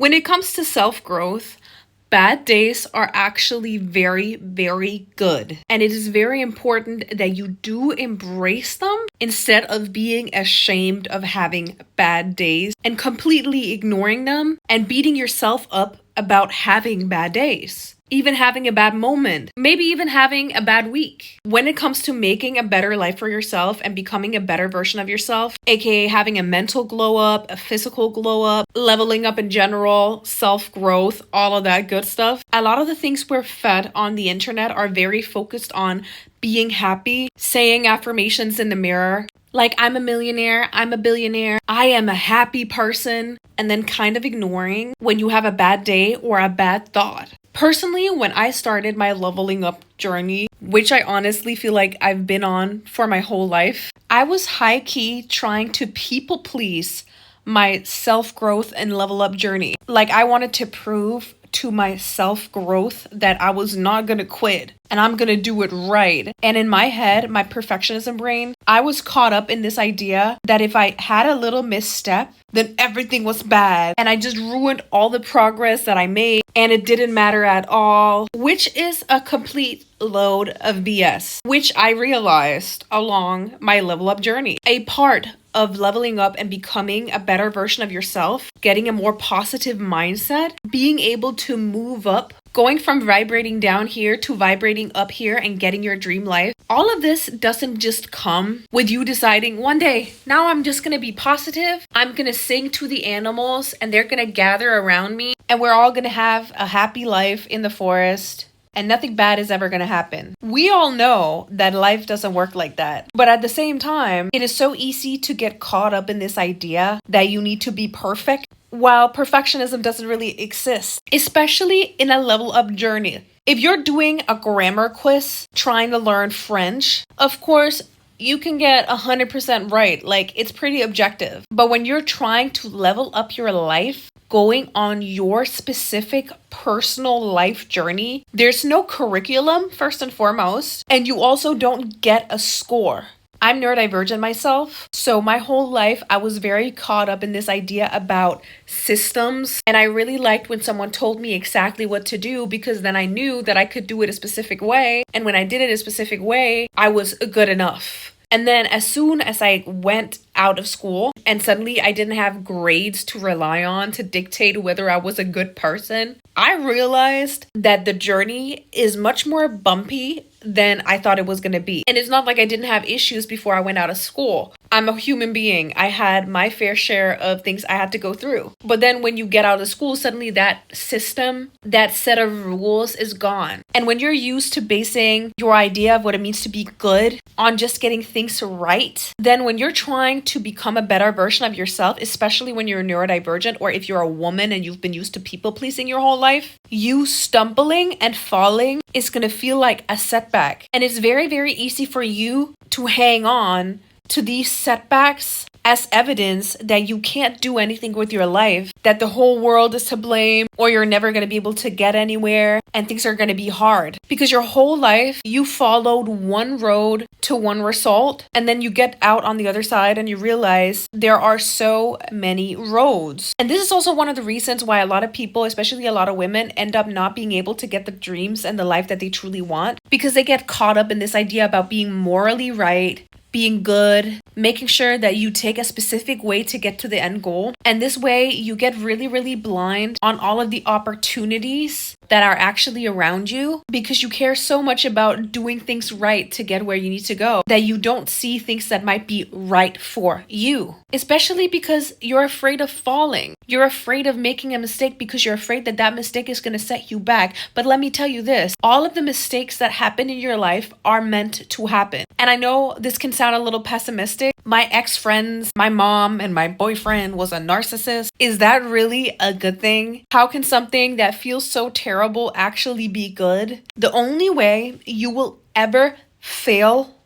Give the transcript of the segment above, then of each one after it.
When it comes to self-growth, bad days are actually very, very good. And it is very important that you do embrace them instead of being ashamed of having bad days and completely ignoring them and beating yourself up about having bad days. Even having a bad moment, maybe even having a bad week. When it comes to making a better life for yourself and becoming a better version of yourself, aka having a mental glow up, a physical glow up, leveling up in general, self-growth, all of that good stuff, a lot of the things we're fed on the internet are very focused on being happy, saying affirmations in the mirror, like I'm a millionaire, I'm a billionaire, I am a happy person, and then kind of ignoring when you have a bad day or a bad thought. Personally, when I started my leveling up journey, which I honestly feel like I've been on for my whole life, I was high-key trying to people please my self-growth and level up journey. Like I wanted to prove to my self-growth that I was not gonna quit and I'm gonna do it right. And in my head, my perfectionism brain, I was caught up in this idea that if I had a little misstep, then everything was bad and I just ruined all the progress that I made and it didn't matter at all, which is a complete load of BS, which I realized along my level up journey. A part of leveling up and becoming a better version of yourself, getting a more positive mindset, being able to move up, going from vibrating down here to vibrating up here and getting your dream life. All of this doesn't just come with you deciding one day, now I'm just gonna be positive, I'm gonna sing to the animals and they're gonna gather around me and we're all gonna have a happy life in the forest and nothing bad is ever gonna happen. We all know that life doesn't work like that. But at the same time, it is so easy to get caught up in this idea that you need to be perfect, while perfectionism doesn't really exist, especially in a level up journey. If you're doing a grammar quiz, trying to learn French, of course, you can get 100% right. Like, it's pretty objective. But when you're trying to level up your life, going on your specific personal life journey, there's no curriculum, first and foremost, and you also don't get a score. I'm neurodivergent myself, so my whole life I was very caught up in this idea about systems, and I really liked when someone told me exactly what to do because then I knew that I could do it a specific way, and when I did it a specific way, I was good enough. And then as soon as I went out of school and suddenly I didn't have grades to rely on to dictate whether I was a good person, I realized that the journey is much more bumpy than I thought it was going to be. And it's not like I didn't have issues before I went out of school. I'm a human being. I had my fair share of things I had to go through. But then when you get out of school, suddenly that system, that set of rules is gone. And when you're used to basing your idea of what it means to be good on just getting things right, then when you're trying to become a better version of yourself, especially when you're neurodivergent or if you're a woman and you've been used to people pleasing your whole life, you stumbling and falling is going to feel like a setback. And it's very, very easy for you to hang on to these setbacks as evidence that you can't do anything with your life, that the whole world is to blame, or you're never going to be able to get anywhere, and things are going to be hard. Because your whole life, you followed one road to one result, and then you get out on the other side and you realize there are so many roads. And this is also one of the reasons why a lot of people, especially a lot of women, end up not being able to get the dreams and the life that they truly want, because they get caught up in this idea about being morally right, being good, making sure that you take a specific way to get to the end goal. And this way you get really, really blind on all of the opportunities that are actually around you because you care so much about doing things right to get where you need to go that you don't see things that might be right for you. Especially because you're afraid of falling. You're afraid of making a mistake because you're afraid that that mistake is going to set you back. But let me tell you this, all of the mistakes that happen in your life are meant to happen. And I know this can sound a little pessimistic. My ex-friends, my mom, and my boyfriend was a narcissist. Is that really a good thing? How can something that feels so terrible actually be good? The only way you will ever fail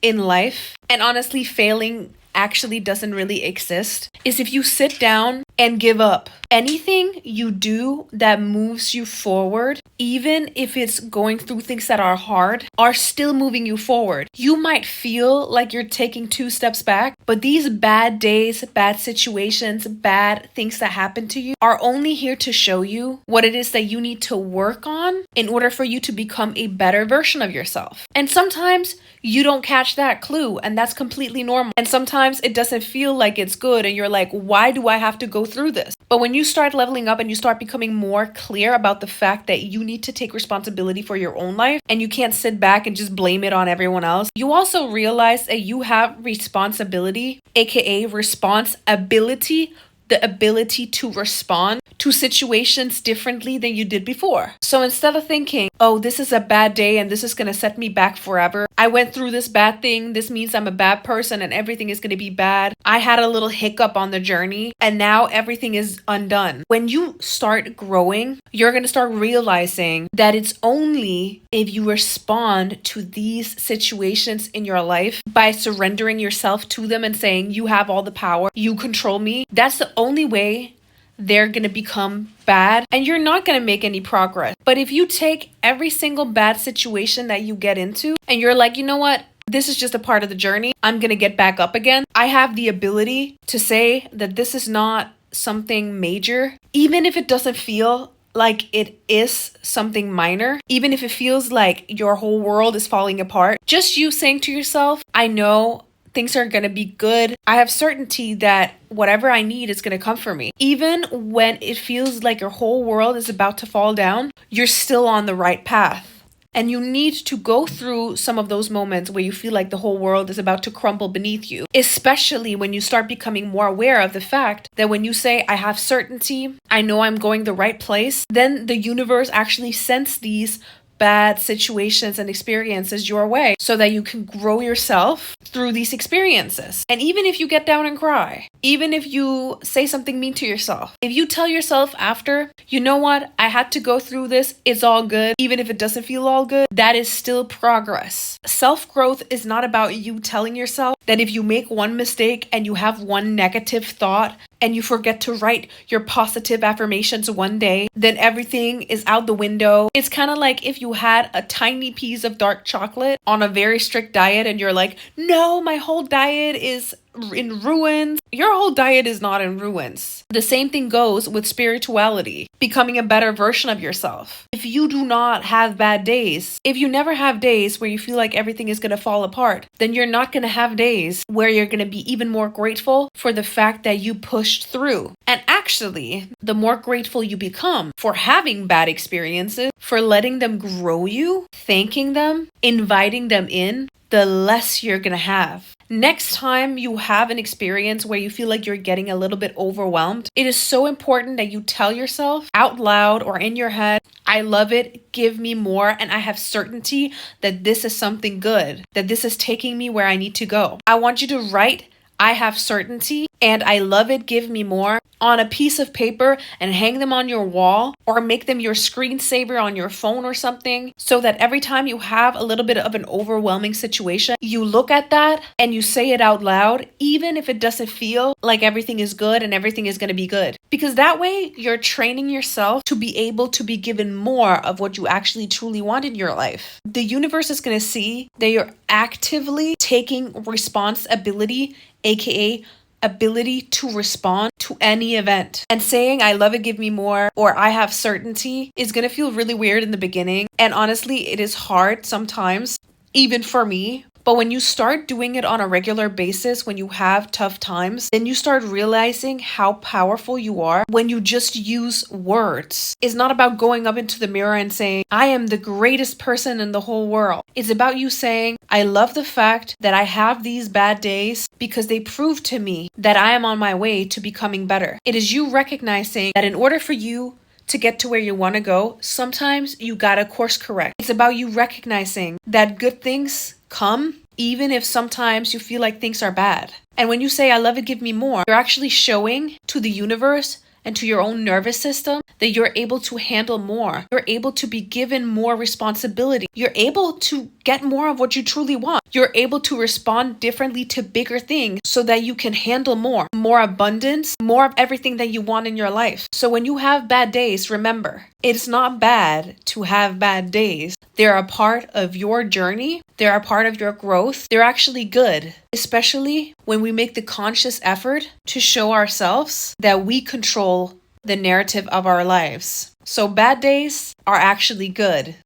in life, and honestly, failing actually doesn't really exist, is if you sit down and give up. Anything you do that moves you forward, even if it's going through things that are hard, are still moving you forward. You might feel like you're taking 2 steps back, but these bad days, bad situations, bad things that happen to you are only here to show you what it is that you need to work on in order for you to become a better version of yourself. And sometimes you don't catch that clue, and that's completely normal. And sometimes it doesn't feel like it's good, and you're like, why do I have to go through this? But when you start leveling up and you start becoming more clear about the fact that you need to take responsibility for your own life and you can't sit back and just blame it on everyone else, you also realize that you have responsibility, aka responsibility, the ability to respond to situations differently than you did before. So instead of thinking, oh, this is a bad day and this is going to set me back forever. I went through this bad thing. This means I'm a bad person and everything is going to be bad. I had a little hiccup on the journey and now everything is undone. When you start growing, you're going to start realizing that it's only if you respond to these situations in your life by surrendering yourself to them and saying, you have all the power, you control me. That's the only way they're going to become bad and you're not going to make any progress. But if you take every single bad situation that you get into and you're like, you know what? This is just a part of the journey. I'm going to get back up again. I have the ability to say that this is not something major, even if it doesn't feel like it is something minor, even if it feels like your whole world is falling apart. Just you saying to yourself, I know things are going to be good. I have certainty that whatever I need is going to come for me. Even when it feels like your whole world is about to fall down, you're still on the right path. And you need to go through some of those moments where you feel like the whole world is about to crumble beneath you, especially when you start becoming more aware of the fact that when you say, I have certainty, I know I'm going the right place, then the universe actually sends these bad situations and experiences your way so that you can grow yourself through these experiences. And even if you get down and cry, even if you say something mean to yourself, if you tell yourself after, you know what, I had to go through this, it's all good, even if it doesn't feel all good, that is still progress. Self-growth is not about you telling yourself that if you make one mistake and you have one negative thought and you forget to write your positive affirmations one day, then everything is out the window. It's kind of like if you had a tiny piece of dark chocolate on a very strict diet and you're like, no, my whole diet is in ruins. Your whole diet is not in ruins. The same thing goes with spirituality, becoming a better version of yourself. If you do not have bad days, if you never have days where you feel like everything is going to fall apart, then you're not going to have days where you're going to be even more grateful for the fact that you pushed through. And actually, the more grateful you become for having bad experiences, for letting them grow you, thanking them, inviting them in, the less you're going to have. Next time you have an experience where you feel like you're getting a little bit overwhelmed, it is so important that you tell yourself out loud or in your head, I love it, give me more, and I have certainty that this is something good, that this is taking me where I need to go. I want you to write, I have certainty, and I love it, give me more, on a piece of paper and hang them on your wall or make them your screensaver on your phone or something, so that every time you have a little bit of an overwhelming situation, you look at that and you say it out loud, even if it doesn't feel like everything is good and everything is going to be good. Because that way you're training yourself to be able to be given more of what you actually truly want in your life. The universe is going to see that you're actively taking responsibility, aka ability to respond to any event. And saying I love it, give me more, or I have certainty is going to feel really weird in the beginning. And honestly, it is hard sometimes, even for me. But when you start doing it on a regular basis, when you have tough times, then you start realizing how powerful you are when you just use words. It's not about going up into the mirror and saying, I am the greatest person in the whole world. It's about you saying, I love the fact that I have these bad days because they prove to me that I am on my way to becoming better. It is you recognizing that in order for you to get to where you want to go, sometimes you gotta course correct. It's about you recognizing that good things come even if sometimes you feel like things are bad. And when you say, I love it, give me more, you're actually showing to the universe and to your own nervous system that you're able to handle more. You're able to be given more responsibility. You're able to get more of what you truly want. You're able to respond differently to bigger things so that you can handle more abundance, more of everything that you want in your life. So when you have bad days, remember, it's not bad to have bad days. They're a part of your journey. They're a part of your growth. They're actually good, especially when we make the conscious effort to show ourselves that we control the narrative of our lives. So bad days are actually good.